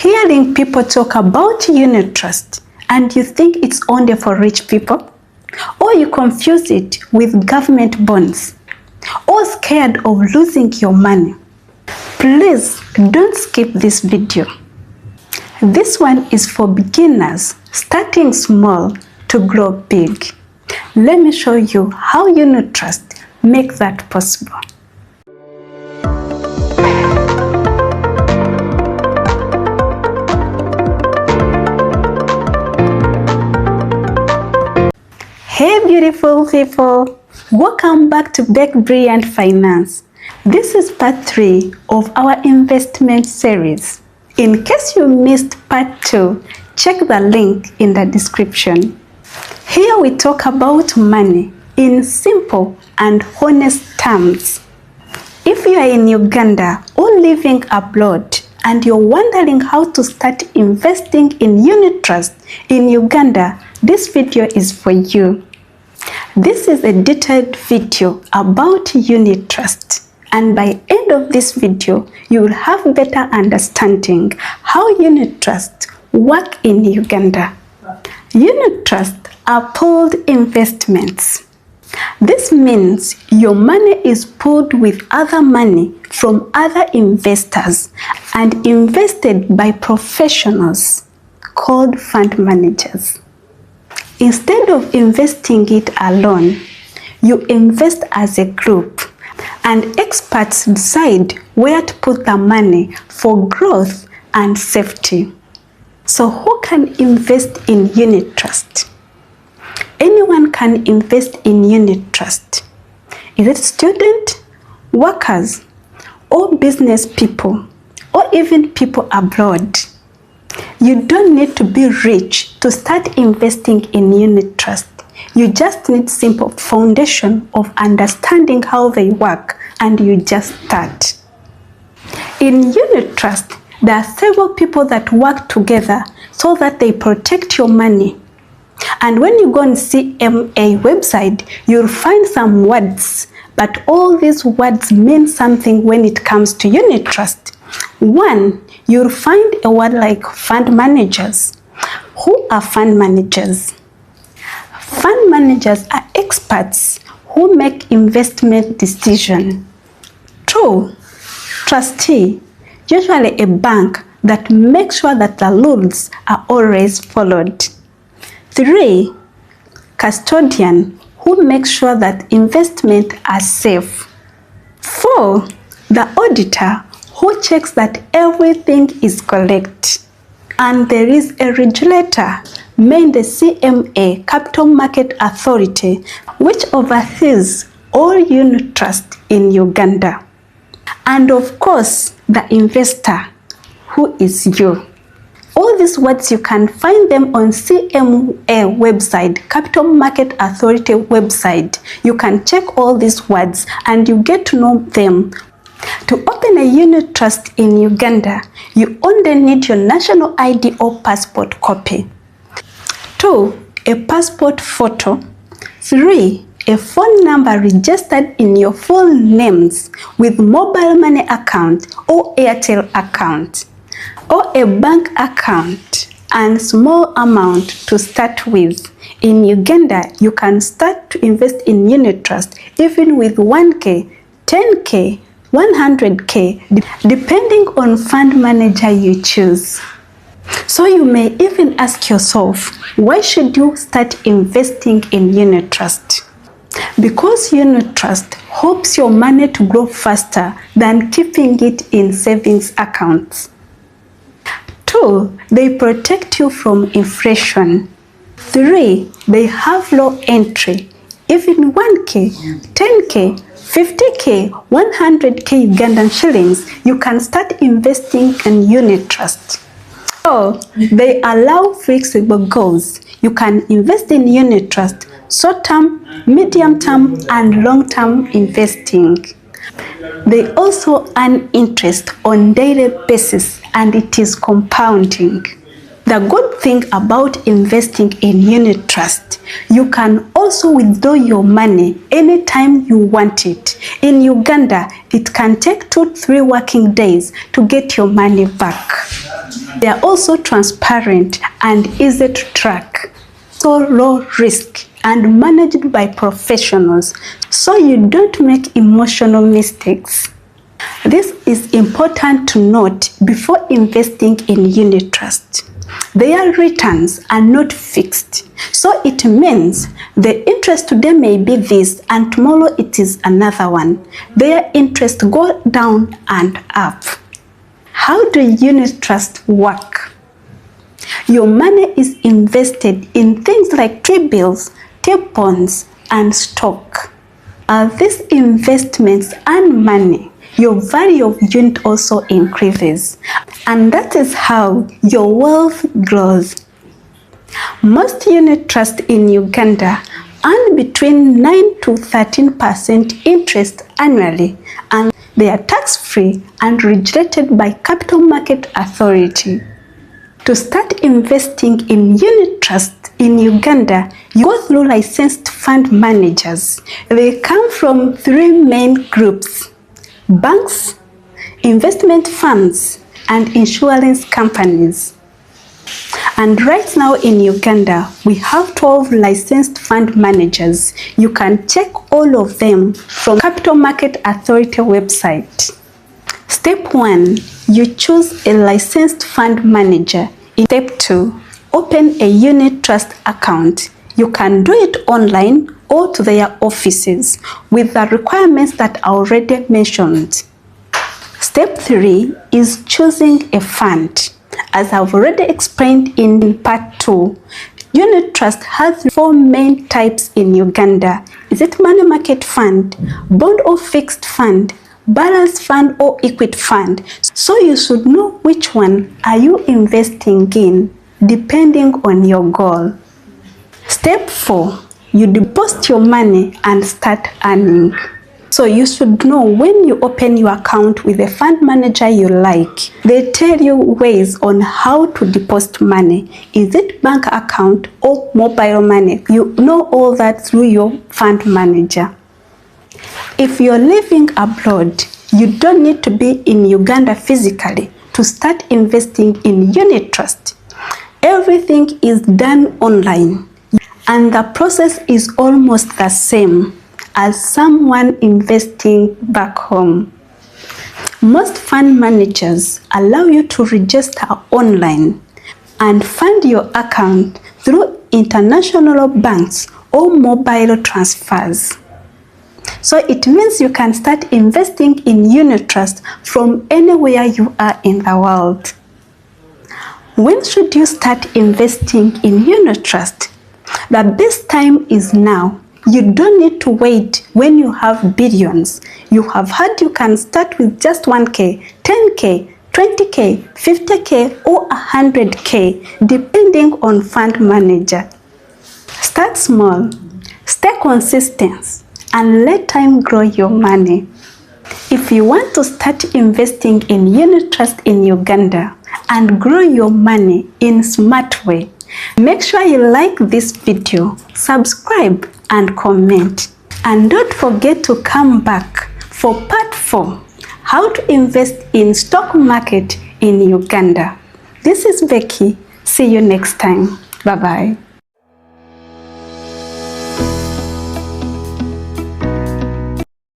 Hearing people talk about unit trust and you think it's only for rich people? Or you confuse it with government bonds? Or scared of losing your money? Please don't skip this video. This one is for beginners starting small to grow big. Let me show you how unit trust makes that possible. Hey beautiful people, welcome back to Bake Brilliant Finance. This is part 3 of our investment series. In case you missed part 2, check the link in the description. Here we talk about money in simple and honest terms. If you are in Uganda or living abroad and you're wondering how to start investing in unit trust in Uganda, this video is for you. This is a detailed video about unit trust, and by end of this video you will have better understanding how unit trust work in Uganda. Unit trust are pooled investments. This means your money is pooled with other money from other investors and invested by professionals called fund managers. Instead of investing it alone, you invest as a group, and experts decide where to put the money for growth and safety. So who can invest in unit trust? Anyone can invest in unit trust. Is it students, workers, or business people, or even people abroad? You don't need to be rich to start investing in unit trust. You just need simple foundation of understanding how they work, and you just start. In unit trust, there are several people that work together so that they protect your money. And when you go on CMA website, you'll find some words, but all these words mean something when it comes to unit trust. One, you'll find a word like fund managers. Who are fund managers? Fund managers are experts who make investment decisions. 2, trustee, usually a bank that makes sure that the rules are always followed. 3, custodian, who makes sure that investments are safe. 4, the auditor, who checks that everything is correct. And there is a regulator, named the CMA, Capital Market Authority, which oversees all unit trust in Uganda. And of course, the investor, who is you. All these words, you can find them on CMA website, Capital Market Authority website. You can check all these words and you get to know them. To open a unit trust in Uganda, you only need your national ID or passport copy. 2, a passport photo. 3, a phone number registered in your full names with mobile money account or Airtel account, or a bank account and small amount to start with. In Uganda, you can start to invest in unit trust even with 1K, 10K, 100K, depending on fund manager you choose. So you may even ask yourself, why should you start investing in unit trust? Because unit trust helps your money to grow faster than keeping it in savings accounts. 2, they protect you from inflation. 3, they have low entry. Even 1K, 10K, 50K, 100K Ugandan shillings, you can start investing in unit trust. So they allow flexible goals. You can invest in unit trust, short-term, medium-term, and long-term investing. They also earn interest on daily basis, and it is compounding. The good thing about investing in unit trust, you can also withdraw your money anytime you want it. In Uganda, it can take 2 to 3 working days to get your money back. They are also transparent and easy to track, so low risk and managed by professionals, so you don't make emotional mistakes. This is important to note before investing in unit trust. Their returns are not fixed, so it means the interest today may be this and tomorrow it is another one. Their interest go down and up. How do unit trust work? Your money is invested in things like T-bills, T-bonds, and stock. As these investments earn money, your value of unit also increases, and that is how your wealth grows. Most unit trusts in Uganda earn between 9 to 13% interest annually, and they are tax-free and regulated by Capital Market Authority. To start investing in unit trust in Uganda, you go through licensed fund managers. They come from three main groups: banks, investment funds, and insurance companies. And right now in Uganda, we have 12 licensed fund managers. You can check all of them from Capital Market Authority website. Step 1, you choose a licensed fund manager. In step 2, open a unit trust account. You can do it online or to their offices with the requirements that I already mentioned. Step 3 is choosing a fund. As I've already explained in part 2, unit trust has 4 main types in Uganda. Is it money market fund, bond or fixed fund, balance fund or equity fund? So you should know which one are you investing in depending on your goal. Step 4, you deposit your money and start earning. So you should know when you open your account with a fund manager you like. They tell you ways on how to deposit money. Is it bank account or mobile money? You know all that through your fund manager. If you're living abroad, you don't need to be in Uganda physically to start investing in unit trust. Everything is done online, and the process is almost the same as someone investing back home. Most fund managers allow you to register online and fund your account through international banks or mobile transfers. So it means you can start investing in unit trust from anywhere you are in the world. When should you start investing in unit trust? The best time is now. You don't need to wait when you have billions. You have heard you can start with just 1K, 10K, 20K, 50K or 100K depending on fund manager. Start small, stay consistent, and let time grow your money. If you want to start investing in unit trust in Uganda and grow your money in a smart way, make sure you like this video, subscribe, and comment. And don't forget to come back for part 4, how to invest in stock market in Uganda. This is Becky. See you next time. Bye-bye.